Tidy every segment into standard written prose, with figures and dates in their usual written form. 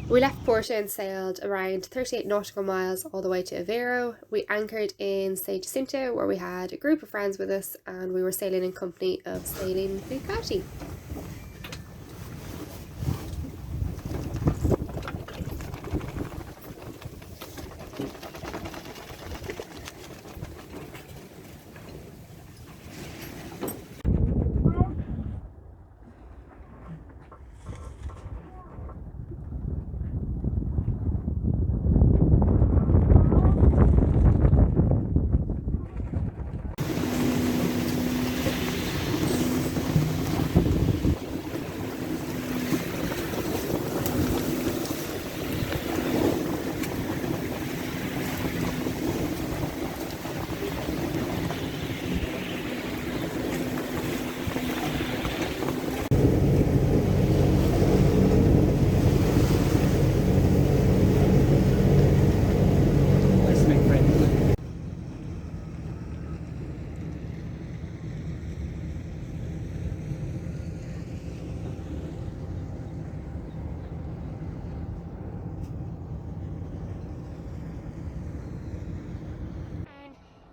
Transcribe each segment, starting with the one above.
We left Porto and sailed around 38 nautical miles all the way to Aveiro. We anchored in St. Jacinto where we had a group of friends with us and we were sailing in company of Sailing Ducati.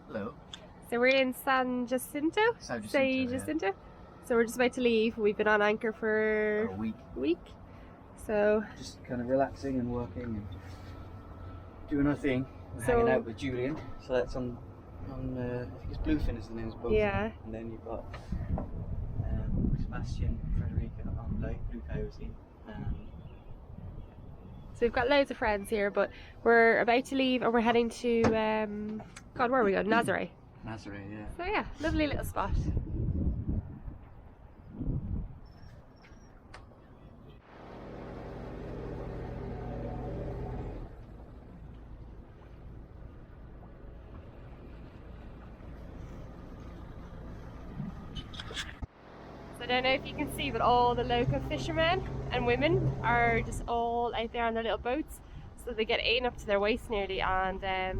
Hello. So we're in San Jacinto? San Jacinto. So we're just about to leave. We've been on anchor for a week. So just kind of relaxing and working and doing our thing. We're hanging out with Julian. So that's on I think it's Bluefin is the name of the boat. Yeah. And then you've got Sebastian, Frederica on Blue Coyote. So we've got loads of friends here, but we're about to leave and we're heading to God, where are we going? Nazaré. Nazaré, yeah. So yeah, lovely little spot. So I don't know if you can see, but all the local fishermen and women are just all out there on their little boats. So they get in up to their waist nearly, and I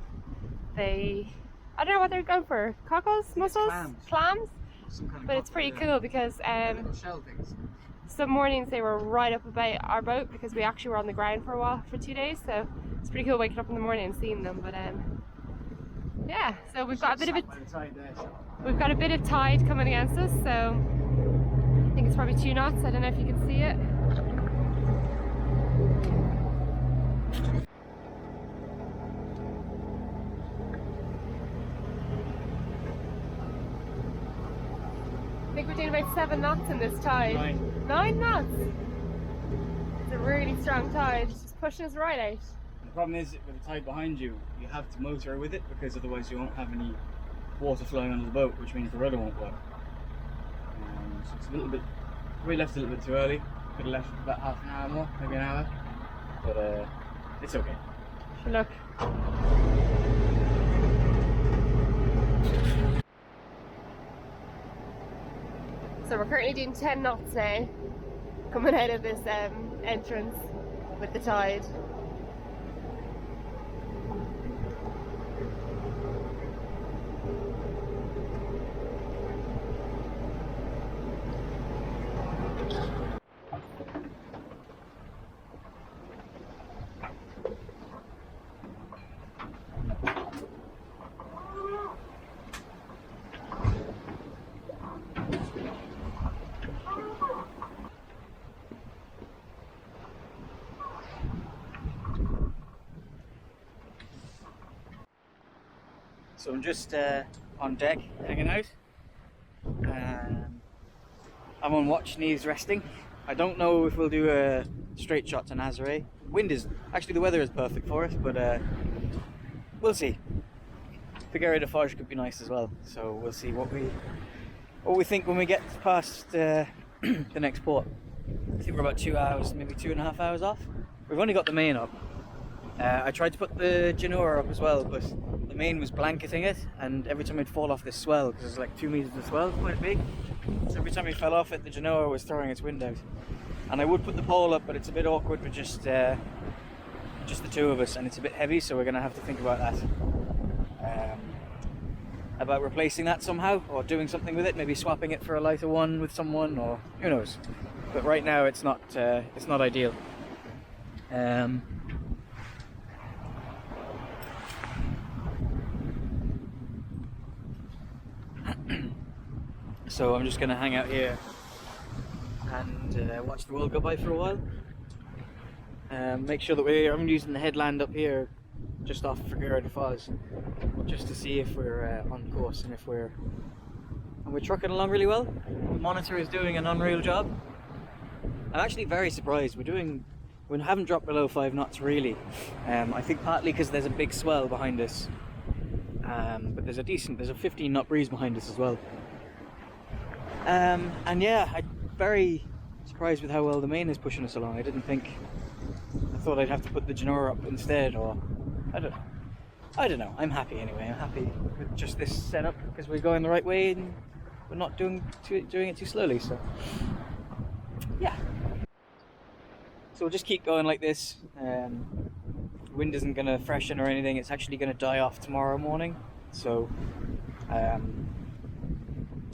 don't know what they're going for. Cockles, mussels, clams. Some kind of But it's pretty cool because little shell things. some mornings they were right up about our boat because we actually were on the ground for a while, for 2 days. So it's pretty cool waking up in the morning and seeing them. But yeah, so we've got a bit of tide coming against us. So I think it's probably 2 knots. I don't know if you can see it. I think we're doing about 7 knots in this tide. 9 knots! It's a really strong tide. It's just pushing us right out. The problem is with the tide behind you, you have to motor with it because otherwise you won't have any water flowing under the boat, which means the rudder won't work. So it's a little bit, we left a little bit too early. Could have left about half an hour more, maybe an hour. But it's okay. Sure, look. So we're currently doing 10 knots now, coming out of this entrance with the tide. So I'm just on deck, hanging out. I'm on watch, Niamh's resting. I don't know if we'll do a straight shot to Nazaré. Actually the weather is perfect for it, but we'll see. Figueira de Foz could be nice as well, so we'll see what we think when we get past the next port. I think we're about 2 hours, maybe 2.5 hours off. We've only got the main up. I tried to put the Genoa up as well, but the main was blanketing it, and every time I'd fall off this swell, because there's like 2 meters of swell, quite big, so every time I fell off it, the Genoa was throwing its wind out. And I would put the pole up, but it's a bit awkward with just the 2 of us, and it's a bit heavy, so we're going to have to think about that. About replacing that somehow, or doing something with it, maybe swapping it for a lighter one with someone, or who knows. But right now it's not ideal. So I'm just going to hang out here and watch the world go by for a while. Make sure that I'm using the headland up here just off Figueira de Foz, just to see if we're on course and if we're trucking along really well. The monitor is doing an unreal job. I'm actually very surprised. We haven't dropped below 5 knots really. I think partly because there's a big swell behind us, but there's a 15 knot breeze behind us as well. And yeah, I'm very surprised with how well the main is pushing us along. I thought I'd have to put the Genoa up instead, or I don't know. I'm happy anyway. I'm happy with just this setup because we're going the right way and we're not doing it too slowly. So yeah. So we'll just keep going like this. Wind isn't going to freshen or anything. It's actually going to die off tomorrow morning. So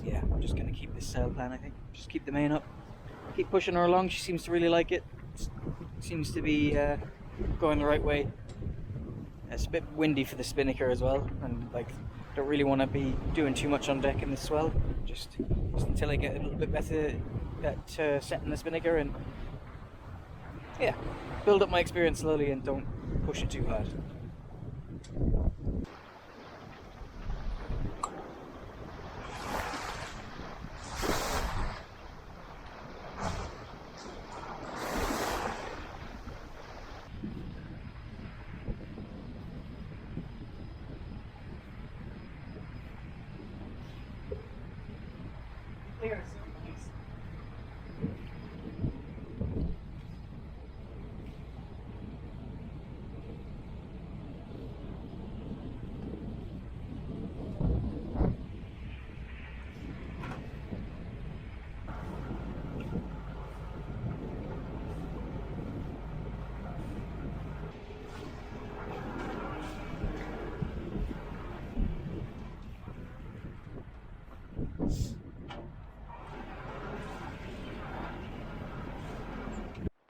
yeah, I'm just going to keep this sail plan, I think. Just keep the main up. Keep pushing her along. She seems to really like it. Seems to be going the right way. It's a bit windy for the spinnaker as well, and like don't really want to be doing too much on deck in this swell. Just until I get a little bit better at setting the spinnaker and yeah, build up my experience slowly and don't push it too hard.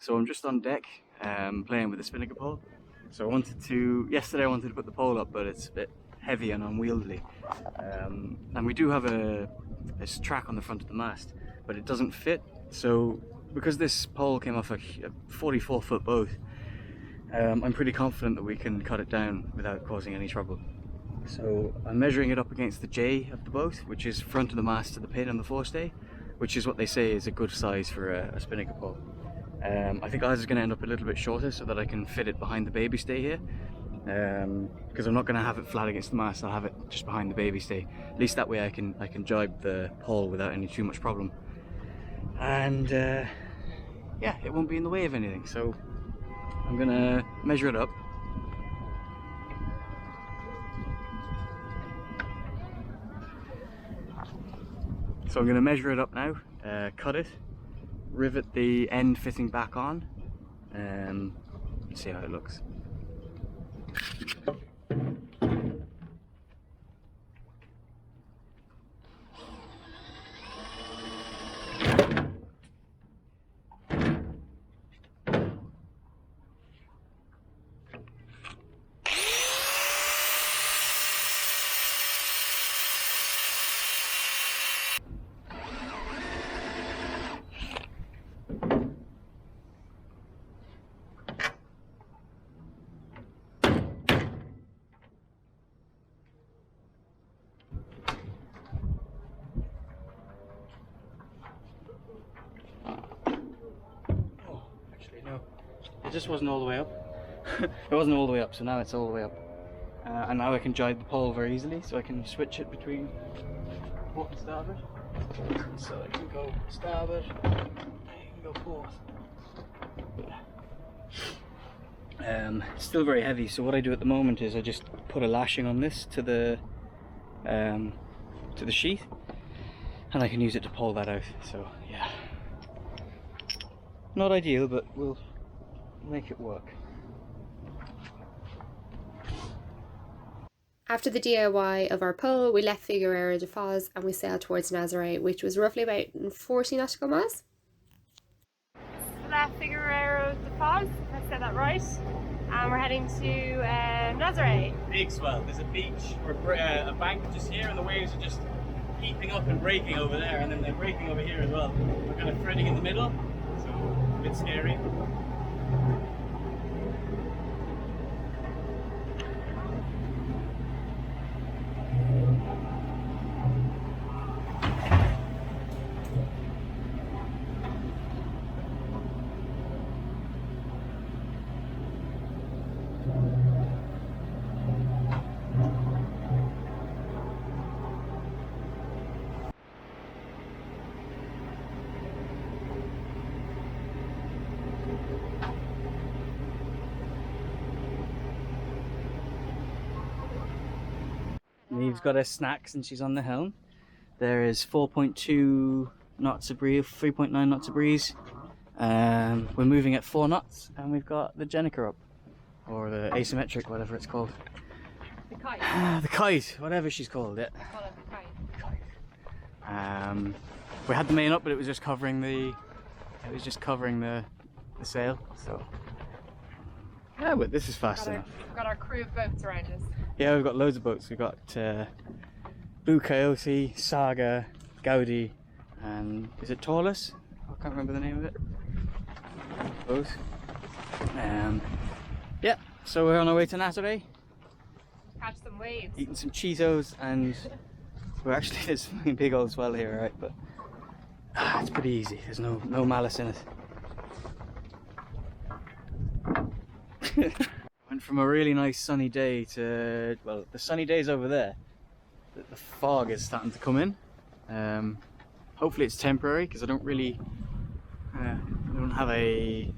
So I'm just on deck playing with the spinnaker pole. So yesterday I wanted to put the pole up, but it's a bit heavy and unwieldy. And we do have this track on the front of the mast, but it doesn't fit. So because this pole came off a 44-foot boat, I'm pretty confident that we can cut it down without causing any trouble. So I'm measuring it up against the J of the boat, which is front of the mast to the pin on the forestay, which is what they say is a good size for a spinnaker pole. I think ours is going to end up a little bit shorter so that I can fit it behind the baby stay here, because I'm not going to have it flat against the mast. I'll have it just behind the baby stay. At least that way I can jibe the pole without any too much problem, and yeah, it won't be in the way of anything. So I'm going to measure it up. So I'm going to measure it up now, cut it, rivet the end fitting back on, and see how it looks. It just wasn't all the way up. It wasn't all the way up, so now it's all the way up. And now I can jibe the pole very easily, so I can switch it between port and starboard. So I can go starboard, I can go port. It's still very heavy, so what I do at the moment is I just put a lashing on this to the sheath, and I can use it to pull that out. So yeah, not ideal, but we'll make it work. After the DIY of our pole, we left Figueira de Foz and we sailed towards Nazaré, which was roughly about 40 nautical miles. Left Figueira de Foz, I said that right. And we're heading to Nazaré. Big swell. There's a beach or a bank just here, and the waves are just heaping up and breaking over there, and then they're breaking over here as well. We're kind of threading in the middle, so a bit scary. Niamh's got her snacks and she's on the helm. There is 4.2 knots of breeze, 3.9 knots of breeze. We're moving at 4 knots, and we've got the Jenica up, or the asymmetric, whatever it's called. The kite. The kite, whatever she's called it. I call it the kite. We had the main up, but it was just covering the sail. So yeah, but this is fast enough. We've got our crew of boats around us. Yeah, we've got loads of boats. We've got Blue Coyote, Saga, Gaudi, and is it Taurus? I can't remember the name of it. Both. Yeah, so we're on our way to Nazaré. Catch some waves. Eating some Cheetos, and we're actually, there's a big old swell here, right? But it's pretty easy. There's no malice in it. Went from a really nice sunny day to, well, the sunny day's over there. The fog is starting to come in. Hopefully it's temporary, because I don't really have a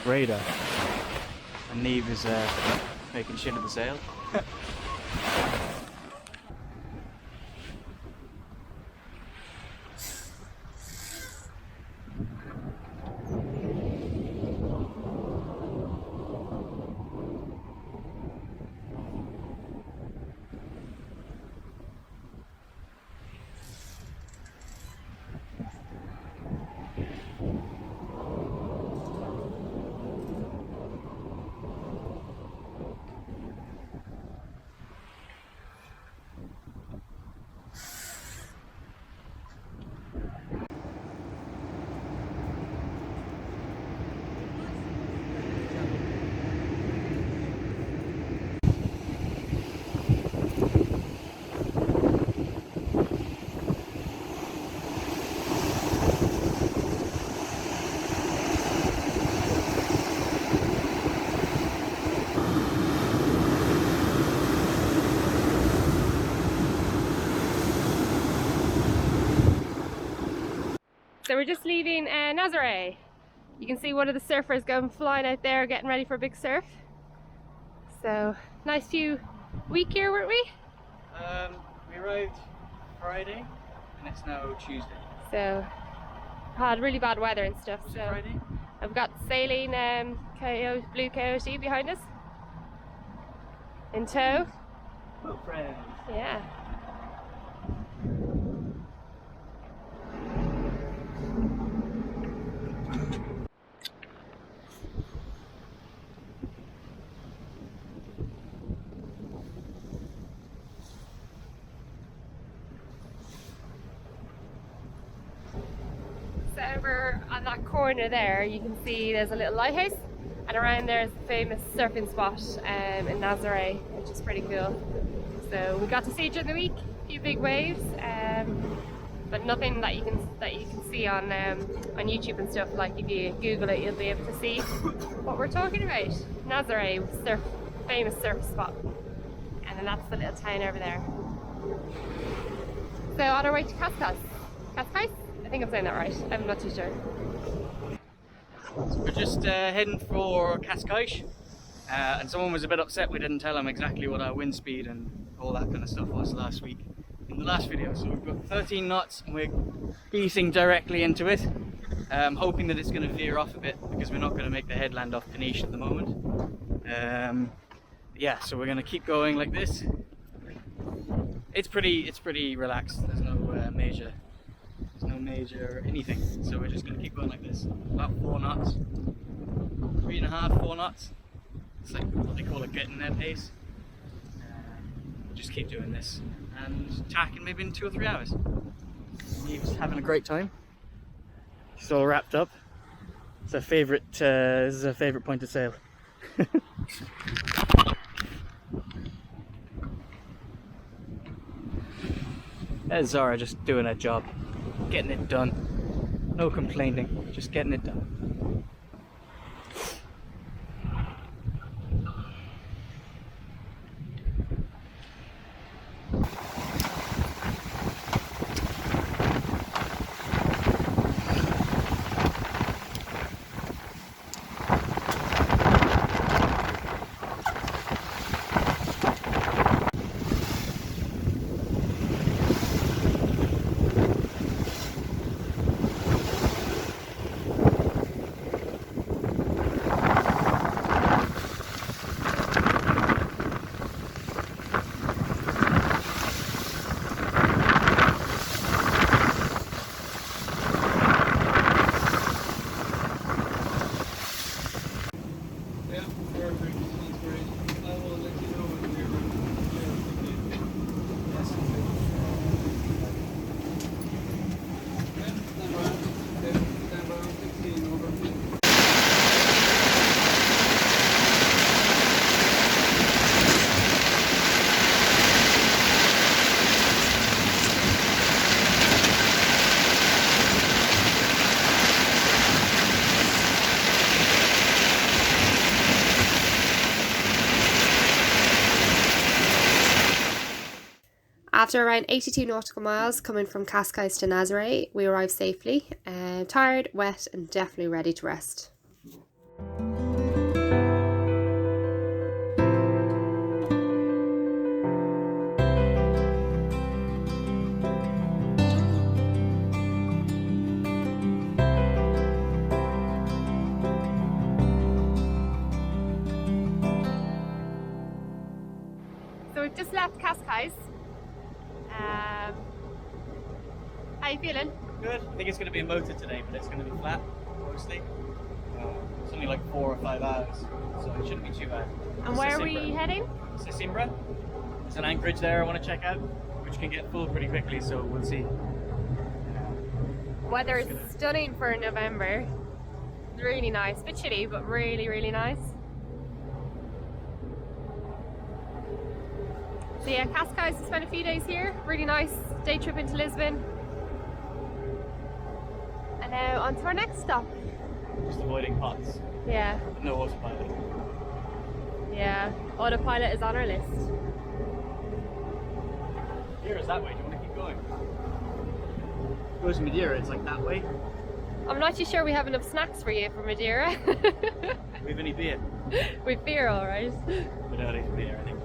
radar. And Niamh is making shit of the sail. So we're just leaving Nazaré. You can see one of the surfers going flying out there, getting ready for a big surf. So nice few week here, weren't we? We arrived Friday, and it's now Tuesday. So had really bad weather and stuff. Was it So Friday? I've got sailing Blue Coyote behind us in tow. Oh, friends. Yeah. So over on that corner there, you can see there's a little lighthouse, and around there is the famous surfing spot in Nazaré, which is pretty cool. So we got to see it during the week, a few big waves, but nothing that you can see on YouTube and stuff. Like if you Google it, you'll be able to see what we're talking about. Nazaré, famous surf spot, and then that's the little town over there. So on our way to Cascais. I think I'm saying that right. I'm not too sure. So we're just heading for Cascais, and someone was a bit upset we didn't tell them exactly what our wind speed and all that kind of stuff was last week in the last video. So we've got 13 knots and we're easing directly into it, hoping that it's going to veer off a bit because we're not going to make the headland off Peniche at the moment. Yeah, so we're going to keep going like this. It's pretty relaxed. There's no major anything, so we're just going to keep going like this, about 4 knots, 3.5, 4 knots. It's like what they call a getting there pace. Just keep doing this and tacking maybe in 2 or 3 hours. Niamh's having a great time. She's all wrapped up. It's her favourite. This is her favourite point of sail. There's Zora just doing her job, getting it done. No complaining, just getting it done. After around 82 nautical miles coming from Cascais to Nazaré, we arrived safely, tired, wet and definitely ready to rest. So we've just left Cascais. How you feeling? Good. I think it's going to be a motor today, but it's going to be flat, mostly. It's only like 4 or 5 hours, so it shouldn't be too bad. And where are we heading? Sesimbra. There's an anchorage there I want to check out, which can get full pretty quickly, so we'll see. Weather is stunning for November. It's really nice. A bit chilly, but really, really nice. So yeah, Cascais, we spent a few days here. Really nice day trip into Lisbon. And now on to our next stop. Just avoiding pots. Yeah. But no autopilot. Yeah, autopilot is on our list. Madeira's that way. Do you want to keep going? Goes to Madeira, it's like that way. I'm not too sure we have enough snacks for you for Madeira. We have any beer? We've beer, alright. We don't have beer, I think.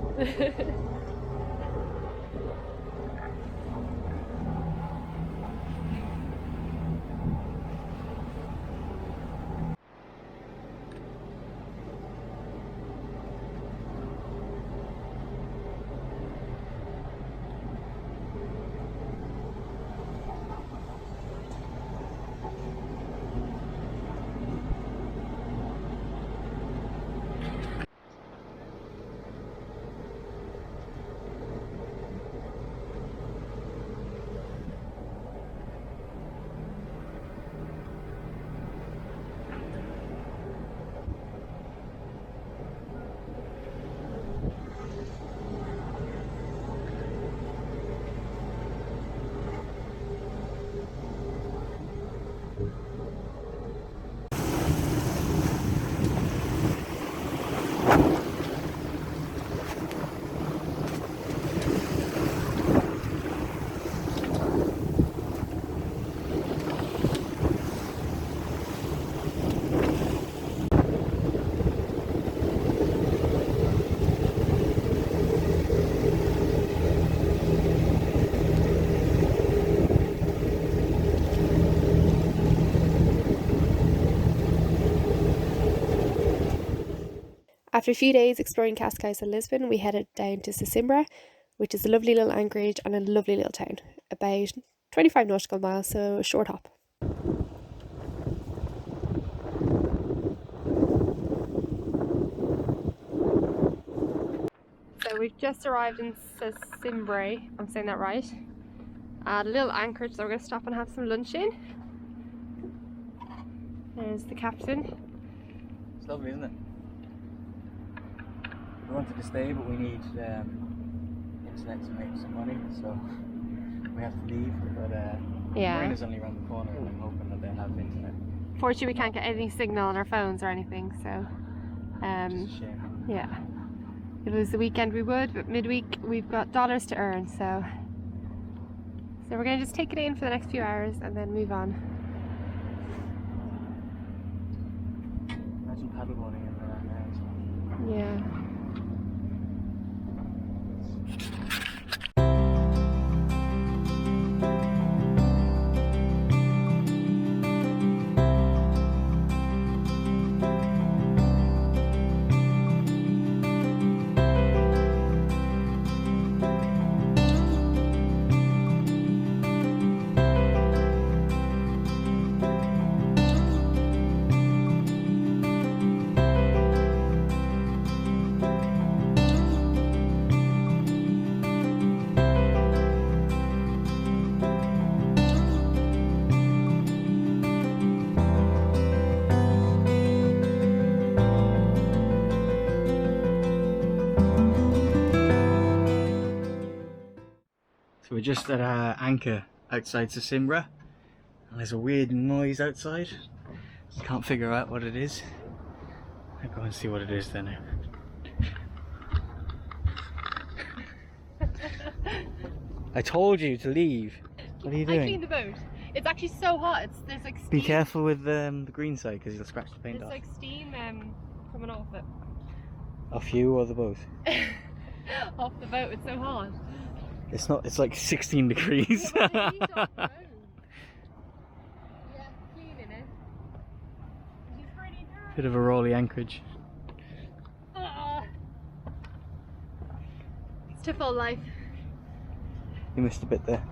After a few days exploring Cascais and Lisbon, we headed down to Sesimbra, which is a lovely little anchorage and a lovely little town. About 25 nautical miles, so a short hop. we've just arrived in Simbre, I'm saying that right, at a little anchorage, so we're going to stop and have some lunch in. There's the captain. It's lovely, isn't it? We wanted to stay, but we need internet to make some money, so we have to leave. But yeah, Marina's only around the corner, and I'm hoping that they'll have internet. Fortunately, we can't get any signal on our phones or anything, so It's a shame. yeah. If it was the weekend we would, but midweek we've got dollars to earn, so we're going to just take it in for the next few hours and then move on. Imagine paddleboarding in there now as well. Yeah. So we're just at our anchor outside Sesimbra, and there's a weird noise outside. I can't figure out what it is. I'll go and see what it is then. I told you to leave. What are you doing? I cleaned the boat. It's actually so hot. There's like steam. Be careful with the green side because you'll scratch the paint There's off. like steam coming off it. Off you or the boat? Off the boat. It's so hot. It's not. It's like 16 degrees. Yeah, but the heat off the boat. Yeah, cleaning it. She's pretty dirty. Bit of a rolly anchorage. It's a full life. You missed a bit there.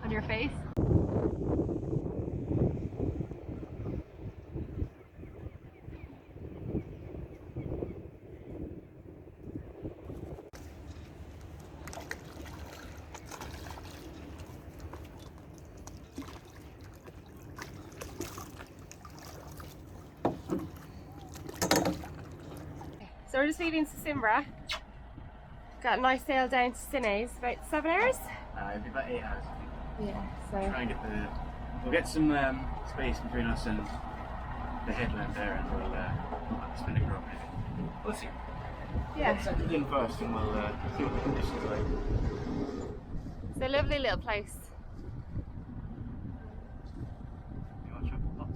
On your face. So we're just leaving Sesimbra. Got a nice sail down to Sines, about 7 hours. It'll be about 8 hours. Yeah, so Try and get we'll get some space between us and the headland there, and we'll have to spin it around. We'll see. yeah, Let's settle in first, and we'll see what the conditions are like. it's a lovely little place. You want to try pots?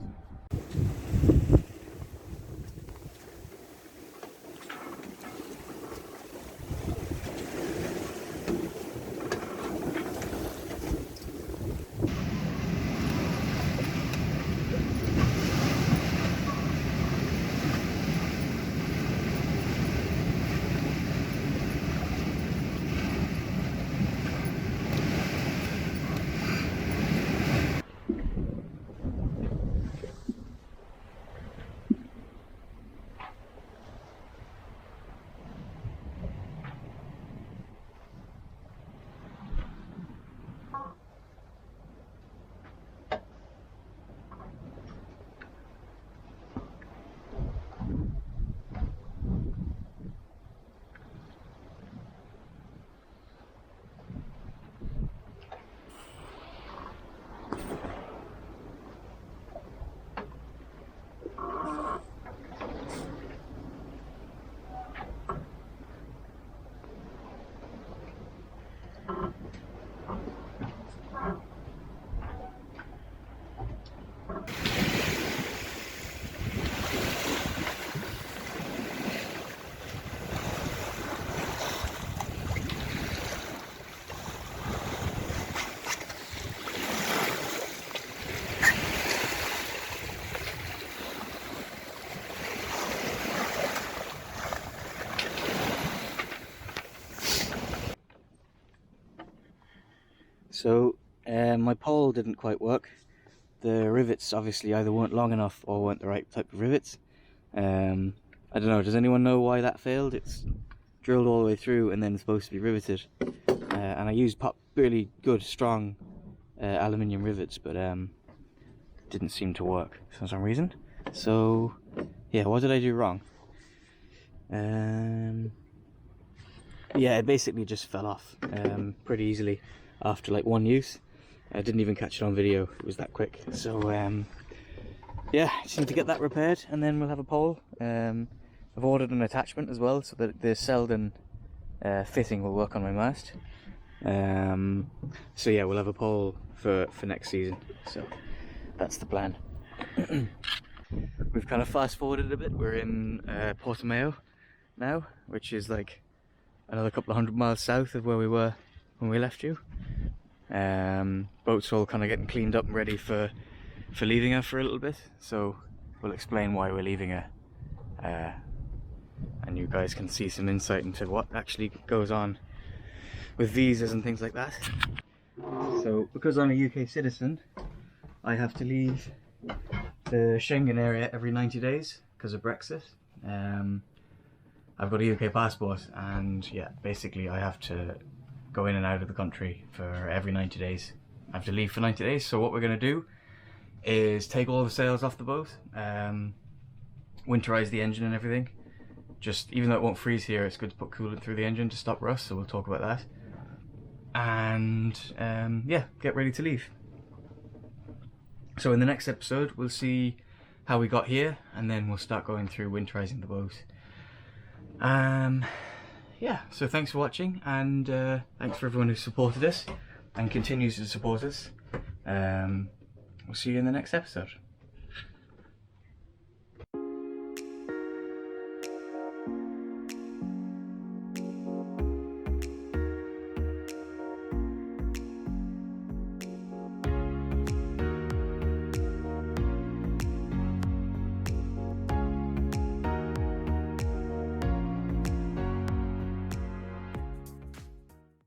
So my pole didn't quite work. The rivets obviously either weren't long enough or weren't the right type of rivets. I don't know, does anyone know why that failed? It's drilled all the way through and then supposed to be riveted. And I used really good, strong aluminium rivets, but didn't seem to work for some reason. So yeah, what did I do wrong? Yeah, it basically just fell off pretty easily after like one use. I didn't even catch it on video, it was that quick. So yeah, just need to get that repaired and then we'll have a pole. I've ordered an attachment as well so that the Selden fitting will work on my mast. So yeah, we'll have a pole for next season, so that's the plan. We've kind of fast forwarded a bit. We're in Portimao now, which is like another couple of 100 miles south of where we were when we left you. Boat's all kind of getting cleaned up and ready for leaving her for a little bit, so we'll explain why we're leaving her, and you guys can see some insight into what actually goes on with visas and things like that. So because I'm a UK citizen, I have to leave the Schengen area every 90 days because of Brexit. I've got a UK passport, and yeah, basically I have to go in and out of the country for every 90 days. I have to leave for 90 days, so what we're going to do is take all the sails off the boat, winterize the engine and everything. Just, even though it won't freeze here, it's good to put coolant through the engine to stop rust, so we'll talk about that. And yeah, get ready to leave. So in the next episode we'll see how we got here, and then we'll start going through winterizing the boat. Yeah, so thanks for watching, and thanks for everyone who supported us and continues to support us. We'll see you in the next episode.